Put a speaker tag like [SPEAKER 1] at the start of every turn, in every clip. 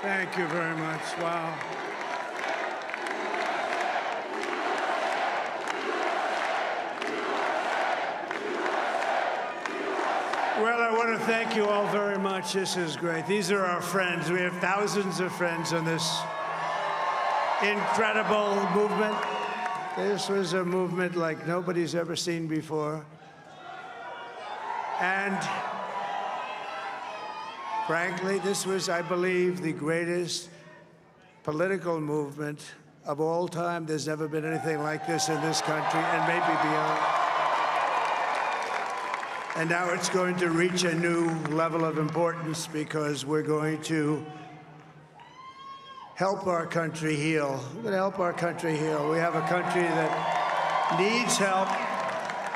[SPEAKER 1] Thank you very much. Wow. Well, I want to thank you all very much. This is great. These are our friends. We have thousands of friends in this incredible movement. This was a movement like nobody's ever seen before. And frankly, this was, I believe, the greatest political movement of all time. There's never been anything like this in this country, and maybe beyond. And now it's going to reach a new level of importance because we're going to help our country heal. We're going to help our country heal. We have a country that needs help,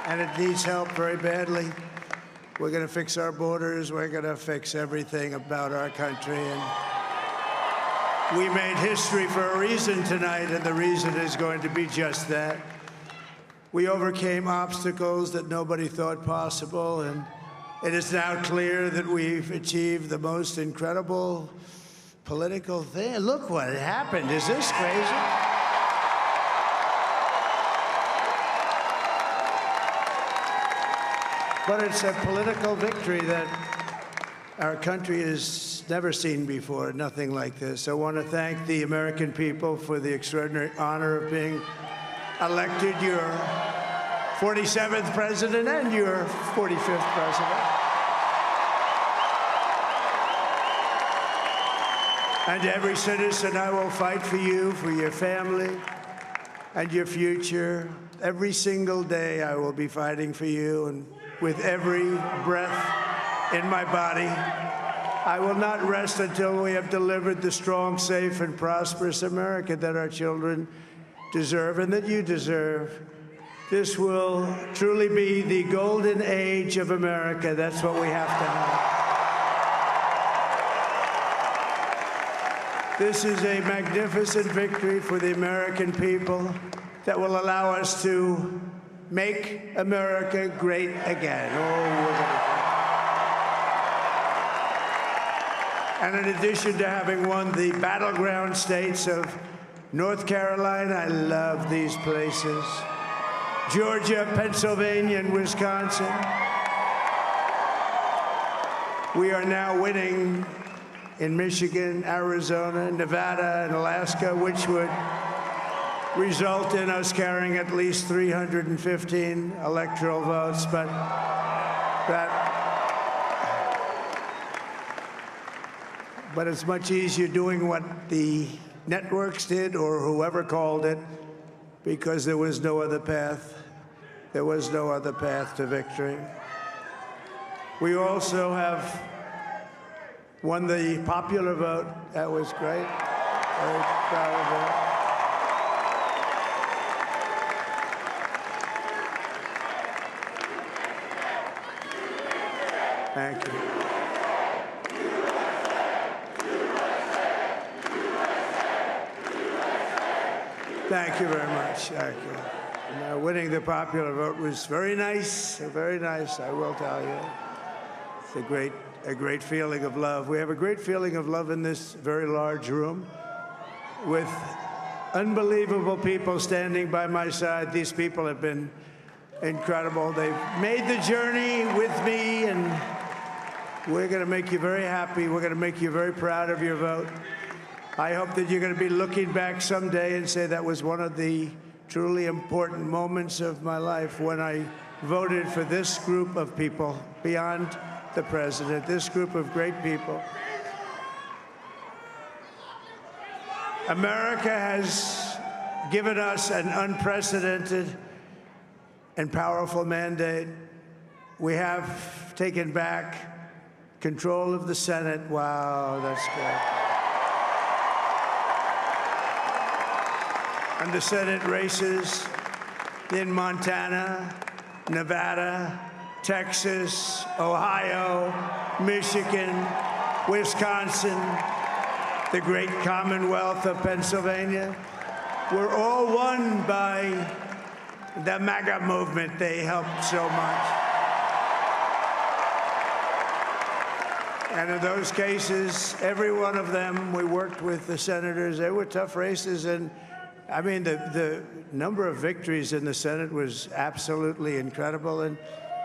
[SPEAKER 1] and it needs help very badly. We're going to fix our borders. We're going to fix everything about our country. And we made history for a reason tonight, and the reason is going to be just that. We overcame obstacles that nobody thought possible, and it is now clear that we've achieved the most incredible political thing. Look what happened. Is this crazy? But it's a political victory that our country has never seen before, nothing like this. I want to thank the American people for the extraordinary honor of being elected your 47th president and your 45th president. And every citizen, I will fight for you, for your family, and your future. Every single day, I will be fighting for you, and with every breath in my body, I will not rest until we have delivered the strong, safe, and prosperous America that our children deserve and that you deserve. This will truly be the golden age of America. That's what we have to have. This is a magnificent victory for the American people that will allow us to make America great again. And in addition to having won the battleground states of North Carolina, I love these places, Georgia, Pennsylvania, and Wisconsin, we are now winning in Michigan, Arizona, Nevada, and Alaska, which would result in us carrying at least 315 electoral votes. But it's much easier doing what the networks did or whoever called it, because there was no other path. There was no other path to victory. We also have won the popular vote. That was great. Very proud of that. Thank you. Thank you very much. Thank you. Winning the popular vote was very nice, I will tell you. It's a great feeling of love. We have a great feeling of love in this very large room with unbelievable people standing by my side. These people have been incredible. They've made the journey with me, and we're going to make you very happy. We're going to make you very proud of your vote. I hope that you're going to be looking back someday and say that was one of the truly important moments of my life when I voted for this group of people beyond the president, this group of great people. America has given us an unprecedented and powerful mandate. We have taken back control of the Senate. Wow, that's good. And the Senate races in Montana, Nevada, Texas, Ohio, Michigan, Wisconsin, the great Commonwealth of Pennsylvania, were all won by the MAGA movement. They helped so much. And in those cases, every one of them, we worked with the senators. They were tough races. And I mean, the number of victories in the Senate was absolutely incredible. And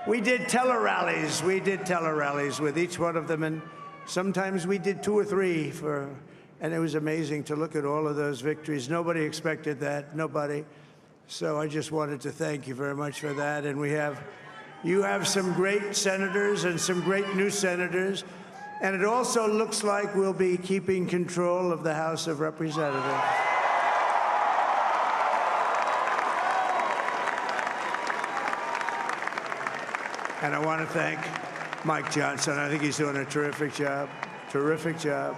[SPEAKER 1] we did tele-rallies. We did tele-rallies with each one of them. And sometimes we did 2 or 3 and it was amazing to look at all of those victories. Nobody expected that, nobody. So I just wanted to thank you very much for that. And you have some great senators and some great new senators. And it also looks like we'll be keeping control of the House of Representatives. And I want to thank Mike Johnson. I think he's doing a terrific job. Terrific job.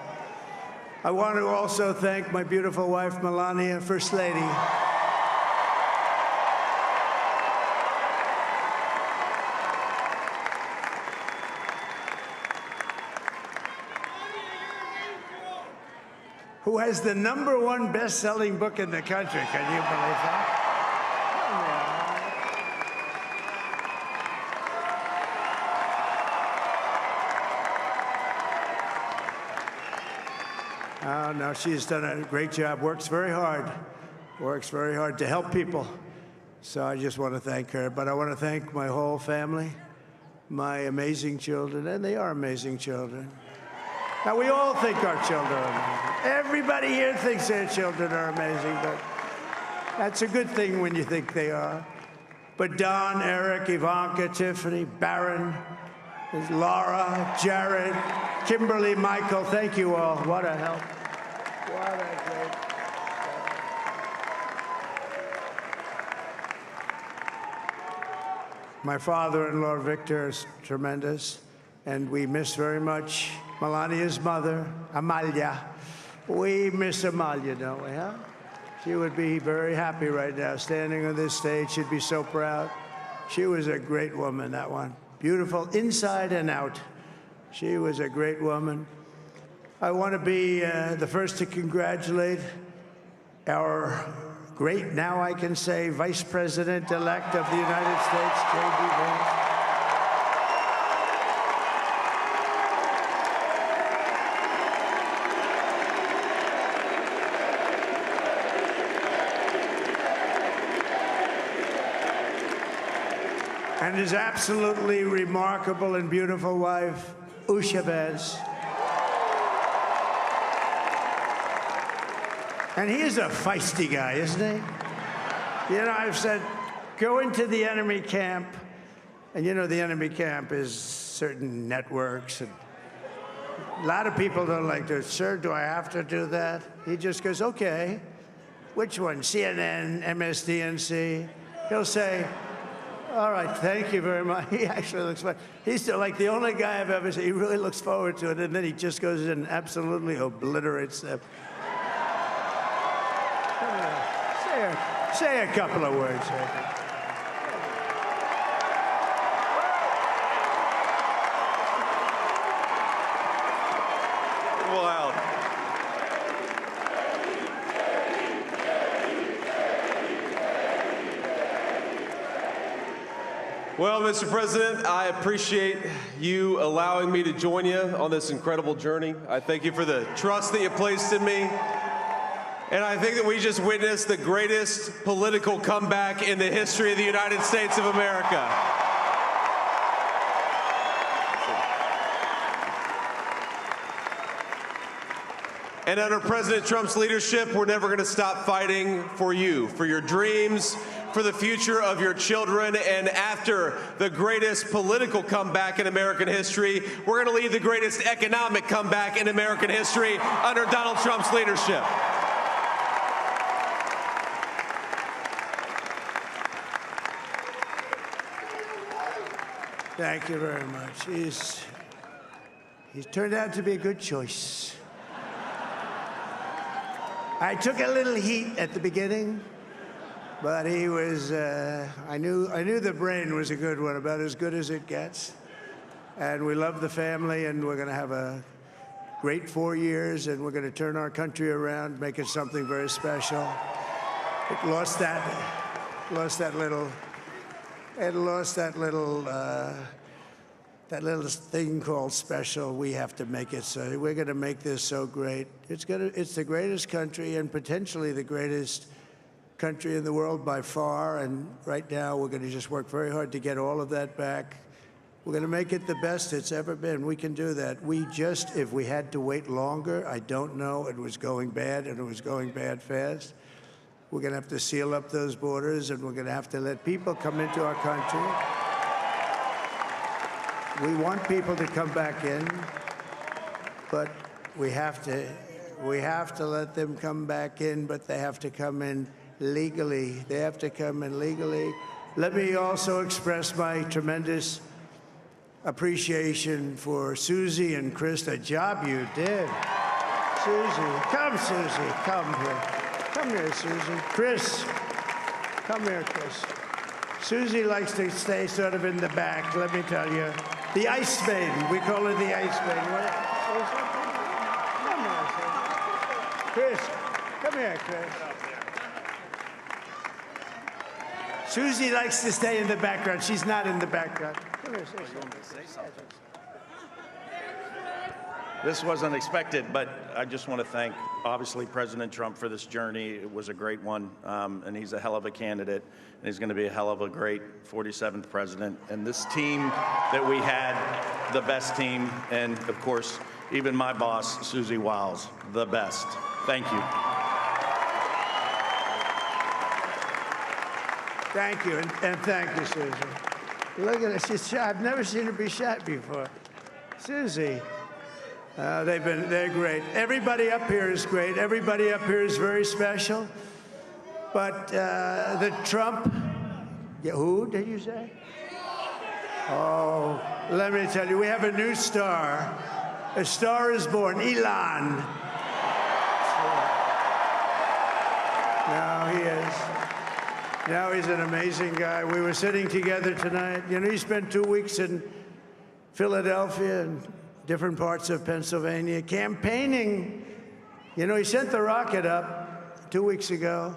[SPEAKER 1] I want to also thank my beautiful wife, Melania, First Lady. Who has the #1 best-selling book in the country. Can you believe that? Oh, no, she's done a great job, works very hard to help people. So I just want to thank her. But I want to thank my whole family, my amazing children, and they are amazing children. Now, we all think our children are amazing. Everybody here thinks their children are amazing, but that's a good thing when you think they are. But Don, Eric, Ivanka, Tiffany, Barron, Laura, Jared, Kimberly, Michael, thank you all. What a help. What a great help. My father-in-law, Victor, is tremendous, and we miss very much Melania's mother, Amalia. We miss Amalia, don't we, huh? She would be very happy right now, standing on this stage. She'd be so proud. She was a great woman, that one. Beautiful inside and out. She was a great woman. I want to be the first to congratulate our great, now I can say, Vice President-elect of the United States, J.D. Vance. And his absolutely remarkable and beautiful wife, Usha Vance. And he is a feisty guy, isn't he? You know, I've said, go into the enemy camp, and you know the enemy camp is certain networks, and a lot of people don't like to, sir, do I have to do that? He just goes, okay, which one, CNN, MSDNC? He'll say, all right, thank you very much. He actually looks fun. He's like the only guy I've ever seen. He really looks forward to it, and then he just goes in and absolutely obliterates them. Say a couple of words.
[SPEAKER 2] Wow. Well, Mr. President, I appreciate you allowing me to join you on this incredible journey. I thank you for the trust that you placed in me. And I think that we just witnessed the greatest political comeback in the history of the United States of America. And under President Trump's leadership, we're never going to stop fighting for you, for your dreams, for the future of your children. And after the greatest political comeback in American history, we're going to lead the greatest economic comeback in American history under Donald Trump's leadership.
[SPEAKER 1] Thank you very much. He's turned out to be a good choice. I took a little heat at the beginning, but he was, I knew the brain was a good one, about as good as it gets. And we love the family, and we're going to have a great 4 years, and we're going to turn our country around, make it something very special. It lost that little that little thing called special, we have to make it so. We're going to make this so great. It's the greatest country and potentially the greatest country in the world by far. And right now, we're going to just work very hard to get all of that back. We're going to make it the best it's ever been. We can do that. If we had to wait longer, I don't know. It was going bad, and it was going bad fast. We're going to have to seal up those borders, and we're going to have to let people come into our country. We want people to come back in, but we have to let them come back in, but they have to come in legally. They have to come in legally. Let me also express my tremendous appreciation for Susie and Chris, the job you did. Susie, come here. Come here, Susie. Chris, come here, Chris. Susie likes to stay sort of in the back, let me tell you. The Ice Maiden, we call her the Ice Maiden. Come here, Chris. Come here, Chris. Susie likes to stay in the background. She's not in the background. Come here, say something.
[SPEAKER 3] This wasn't expected, but I just want to thank, obviously, President Trump for this journey. It was a great one, and he's a hell of a candidate, and he's going to be a hell of a great 47th president. And this team that we had, the best team, and, of course, even my boss, Susie Wiles, the best. Thank you.
[SPEAKER 1] Thank you, and thank you, Susie. Look at her. She's shy. I've never seen her be shy before. Susie. They're great. Everybody up here is great. Everybody up here is very special. But the Trump, who did you say? Oh, let me tell you, we have a new star. A star is born, Elon. Now he is. Now he's an amazing guy. We were sitting together tonight. You know, he spent 2 weeks in Philadelphia and different parts of Pennsylvania, campaigning. You know, he sent the rocket up 2 weeks ago,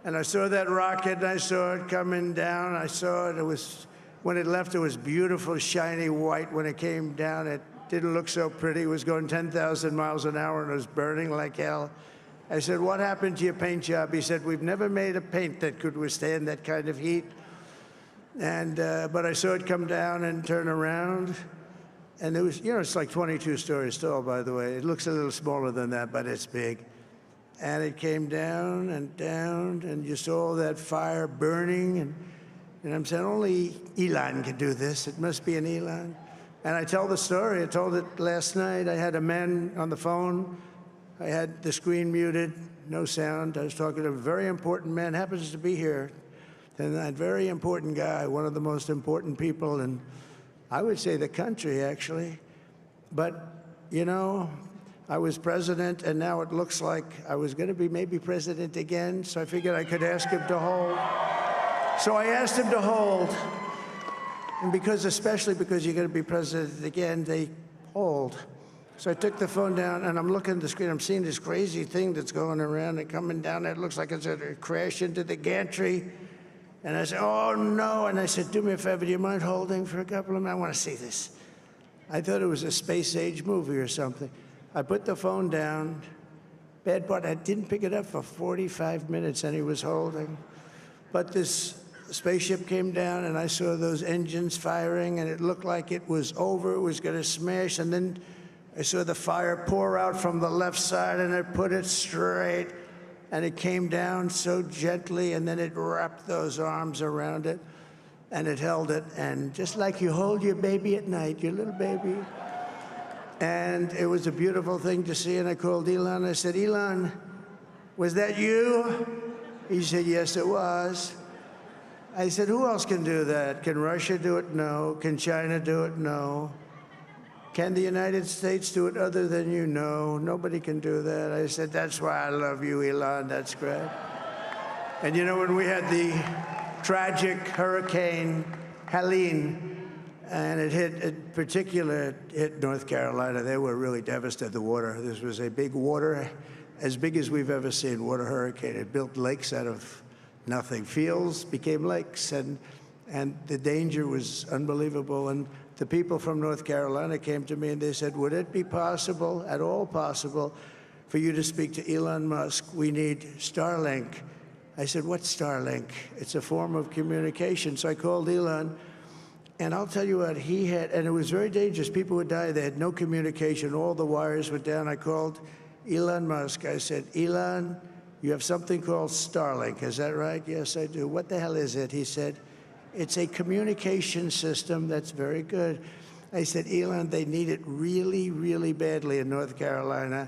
[SPEAKER 1] and I saw that rocket, and I saw it coming down. I saw it. It was, when it left, it was beautiful, shiny white. When it came down, it didn't look so pretty. It was going 10,000 miles an hour, and it was burning like hell. I said, what happened to your paint job? He said, we've never made a paint that could withstand that kind of heat. And but I saw it come down and turn around. And it was, you know, it's like 22 stories tall, by the way. It looks a little smaller than that, but it's big. And it came down, and you saw that fire burning. And I'm saying, only Elon can do this. It must be an Elon. And I tell the story. I told it last night. I had a man on the phone. I had the screen muted, no sound. I was talking to a very important man, happens to be here. And that very important guy, one of the most important people in, I would say, the country, actually. But, you know, I was president, and now it looks like I was going to be maybe president again, so I figured I could ask him to hold. So I asked him to hold. And especially because you're going to be president again, they hold. So I took the phone down, and I'm looking at the screen. I'm seeing this crazy thing that's going around and coming down. It looks like it's going to crash into the gantry. And I said, oh, no. And I said, do me a favor, do you mind holding for a couple of minutes? I want to see this. I thought it was a space-age movie or something. I put the phone down. Bad part, I didn't pick it up for 45 minutes, and he was holding. But this spaceship came down, and I saw those engines firing, and it looked like it was over. It was going to smash. And then I saw the fire pour out from the left side, and it put it straight. And it came down so gently, and then it wrapped those arms around it, and it held it. And just like you hold your baby at night, your little baby. And it was a beautiful thing to see. And I called Elon. I said, Elon, was that you? He said, yes, it was. I said, who else can do that? Can Russia do it? No. Can China do it? No. Can the United States do it other than you? No, nobody can do that. I said, that's why I love you, Elon. That's great. And you know, when we had the tragic Hurricane Helene, and it hit North Carolina, they were really devastated, the water. This was a big water, as big as we've ever seen, water hurricane. It built lakes out of nothing. Fields became lakes, and the danger was unbelievable. And the people from North Carolina came to me and they said, would it be possible, at all possible, for you to speak to Elon Musk? We need Starlink. I said, what's Starlink? It's a form of communication. So I called Elon, and I'll tell you what, he had, and it was very dangerous. People would die. They had no communication. All the wires were down. I called Elon Musk. I said, Elon, you have something called Starlink. Is that right? Yes, I do. What the hell is it? He said, it's a communication system that's very good. I said, Elon, they need it really, really badly in North Carolina.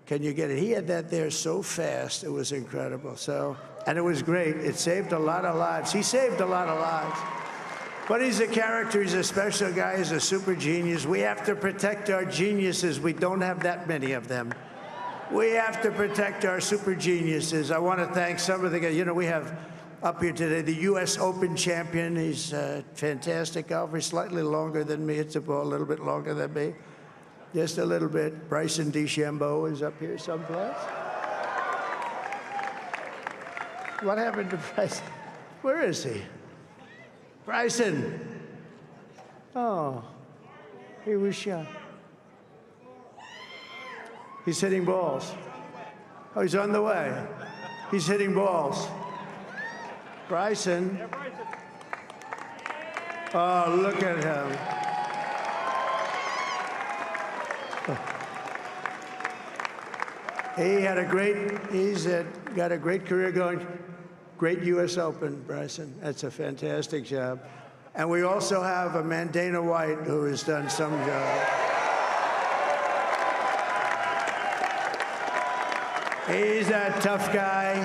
[SPEAKER 1] Can you get it? He had that there so fast. It was incredible. So, and it was great. It saved a lot of lives. He saved a lot of lives. But he's a character. He's a special guy. He's a super genius. We have to protect our geniuses. We don't have that many of them. We have to protect our super geniuses. I want to thank some of the guys. You know, we have up here today the U.S. Open champion. He's a fantastic golfer. He's slightly longer than me. Hits the ball a little bit longer than me. Just a little bit. Bryson DeChambeau is up here someplace. What happened to Bryson? Where is he? Bryson. Oh, he was shot. He's hitting balls. Oh, he's on the way. He's hitting balls. Bryson. Oh, look at him. He's got a great career going. Great U.S. Open, Bryson. That's a fantastic job. And we also have a man, Dana White, who has done some job. He's a tough guy.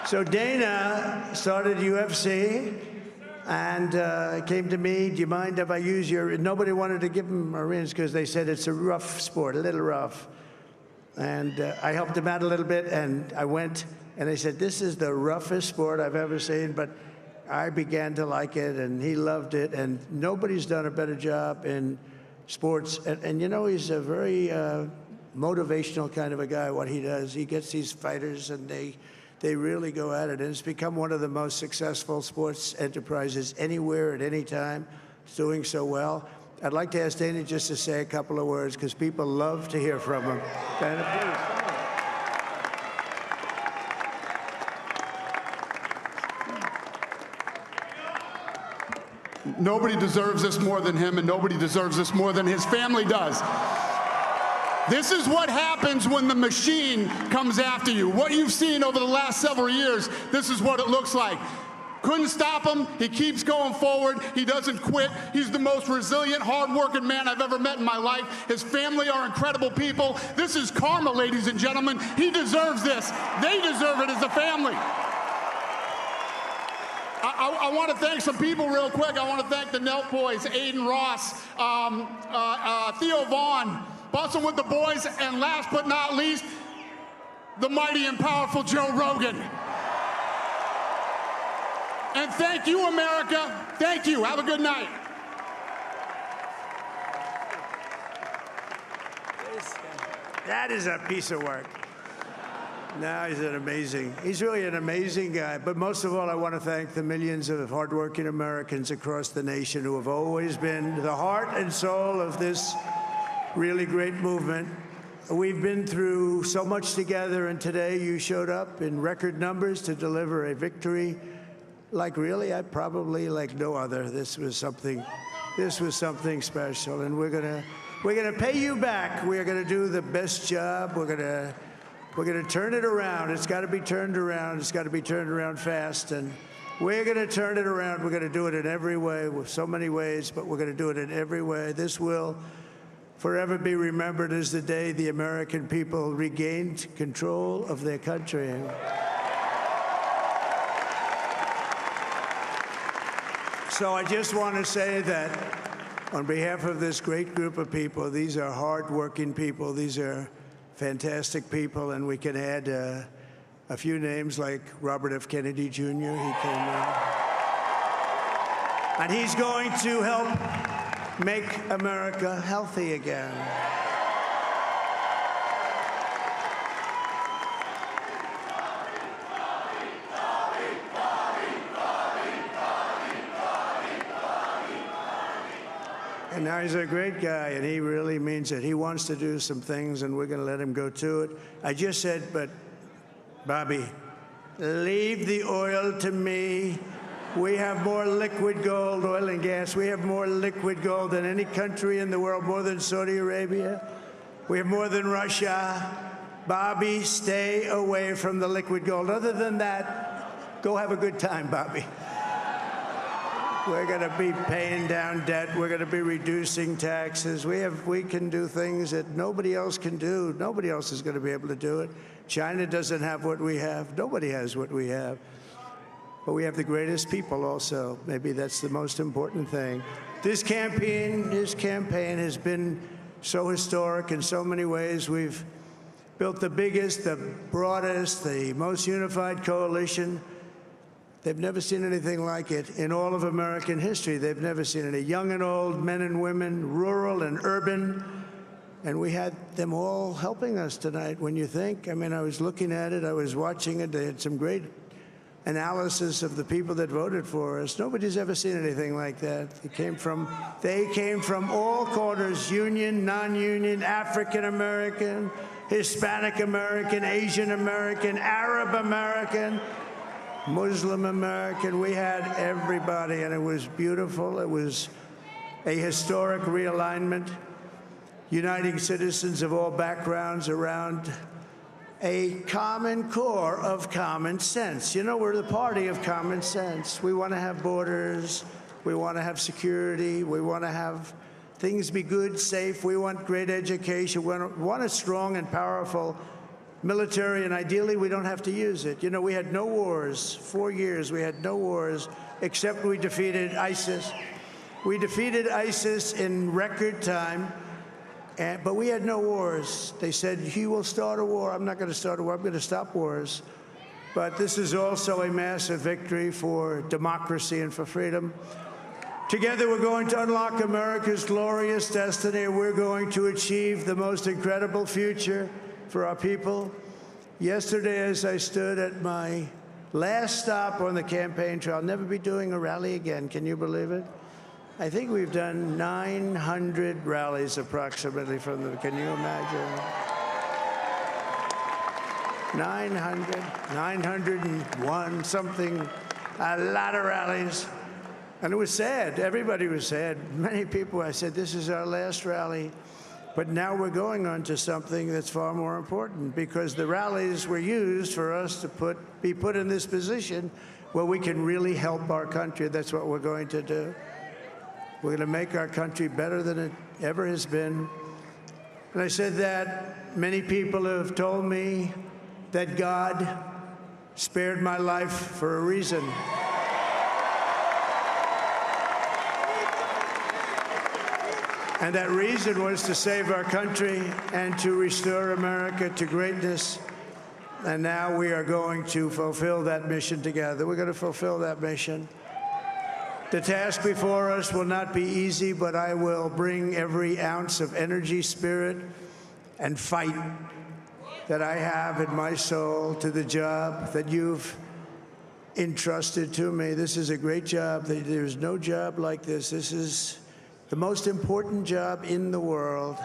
[SPEAKER 1] So Dana started UFC and came to me, do you mind if I use your, nobody wanted to give him Marines because they said it's a rough sport, a little rough. And I helped him out a little bit, and I went, and I said, this is the roughest sport I've ever seen, but I began to like it, and he loved it, and nobody's done a better job in sports. And you know, he's a very motivational kind of a guy, what he does. He gets these fighters, and they really go at it, and it's become one of the most successful sports enterprises anywhere at any time. It's doing so well. I'd like to ask Dana just to say a couple of words, because people love to hear from him. Dana,
[SPEAKER 4] please. Nobody deserves this more than him, and nobody deserves this more than his family does. This is what happens when the machine comes after you. What you've seen over the last several years, this is what it looks like. Couldn't stop him. He keeps going forward. He doesn't quit. He's the most resilient, hard-working man I've ever met in my life. His family are incredible people. This is karma, ladies and gentlemen. He deserves this. They deserve it as a family. I want to thank some people real quick. I want to thank the Nelk boys, Aiden Ross, Theo Vaughn, Bussin' with the Boys, and last but not least, the mighty and powerful Joe Rogan. And thank you, America. Thank you. Have a good night.
[SPEAKER 1] That is a piece of work. No, he's really an amazing guy. But most of all, I want to thank the millions of hardworking Americans across the nation who have always been the heart and soul of this really great movement. We've been through so much together, and today you showed up in record numbers to deliver a victory like really, like no other. This was something special, and we're gonna pay you back. We're gonna do the best job. We're gonna turn it around. It's got to be turned around. It's got to be turned around fast, and we're gonna turn it around. We're gonna do it in every way, with so many ways, but we're gonna do it in every way. This will forever be remembered as the day the American people regained control of their country. So I just want to say that on behalf of this great group of people, these are hard-working people. These are fantastic people, and we can add a few names like Robert F. Kennedy Jr. He came in. And he's going to help make America healthy again. And now he's a great guy, and he really means it. He wants to do some things, and we're going to let him go to it. I just said, but, Bobby, leave the oil to me. We have more liquid gold, oil and gas. We have more liquid gold than any country in the world, more than Saudi Arabia. We have more than Russia. Bobby, stay away from the liquid gold. Other than that, go have a good time, Bobby. We're going to be paying down debt. We're going to be reducing taxes. We can do things that nobody else can do. Nobody else is going to be able to do it. China doesn't have what we have. Nobody has what we have. But we have the greatest people also. Maybe that's the most important thing. This campaign has been so historic in so many ways. We've built the biggest, the broadest, the most unified coalition. They've never seen anything like it in all of American history. They've never seen it. Young and old, men and women, rural and urban. And we had them all helping us tonight. When you think, I mean, I was looking at it, I was watching it. They had some great analysis of the people that voted for us. Nobody's ever seen anything like that. They came from all corners, union, non-union, African American, Hispanic American, Asian American, Arab American, Muslim American. We had everybody, and it was beautiful. It was a historic realignment, uniting citizens of all backgrounds around a common core of common sense. You know, we're the party of common sense. We want to have borders. We want to have security. We want to have things be good, safe. We want great education. We want a strong and powerful military, and ideally, we don't have to use it. You know, we had no wars. 4 years, we had no wars, except we defeated ISIS. We defeated ISIS in record time, but we had no wars. They said, he will start a war. I'm not going to start a war. I'm going to stop wars. But this is also a massive victory for democracy and for freedom. Together, we're going to unlock America's glorious destiny. We're going to achieve the most incredible future for our people. Yesterday, as I stood at my last stop on the campaign trail, I'll never be doing a rally again. Can you believe it? I think we've done 900 rallies approximately from them. Can you imagine? 901, something, a lot of rallies. And it was sad. Everybody was sad. Many people, I said, this is our last rally. But now we're going on to something that's far more important, because the rallies were used for us to be put in this position where we can really help our country. That's what we're going to do. We're going to make our country better than it ever has been. And I said that many people have told me that God spared my life for a reason. And that reason was to save our country and to restore America to greatness. And now we are going to fulfill that mission together. We're going to fulfill that mission. The task before us will not be easy, but I will bring every ounce of energy, spirit, and fight that I have in my soul to the job that you've entrusted to me. This is a great job. There's no job like this. This is the most important job in the world.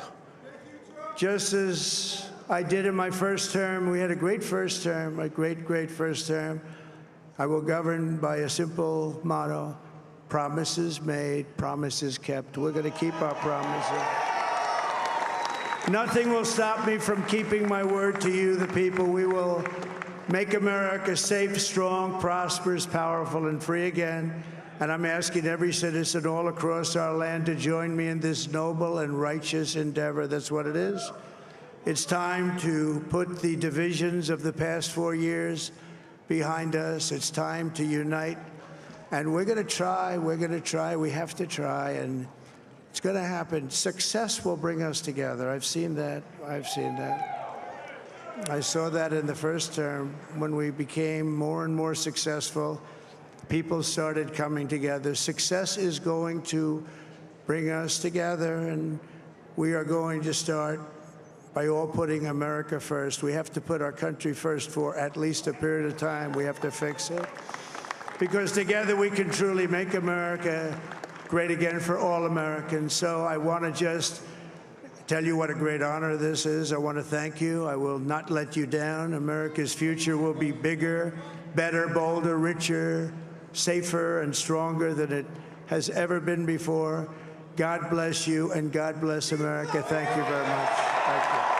[SPEAKER 1] Just as I did in my first term, we had a great first term, a great, great first term. I will govern by a simple motto: promises made, promises kept. We're going to keep our promises. Nothing will stop me from keeping my word to you, the people. We will make America safe, strong, prosperous, powerful, and free again. And I'm asking every citizen all across our land to join me in this noble and righteous endeavor. That's what it is. It's time to put the divisions of the past 4 years behind us. It's time to unite. And we're going to try. We're going to try. We have to try. And it's going to happen. Success will bring us together. I've seen that. I've seen that. I saw that in the first term when we became more and more successful. People started coming together. Success is going to bring us together, and we are going to start by all putting America first. We have to put our country first for at least a period of time. We have to fix it. Because together we can truly make America great again for all Americans. So I want to just tell you what a great honor this is. I want to thank you. I will not let you down. America's future will be bigger, better, bolder, richer, safer, and stronger than it has ever been before. God bless you, and God bless America. Thank you very much. Thank you.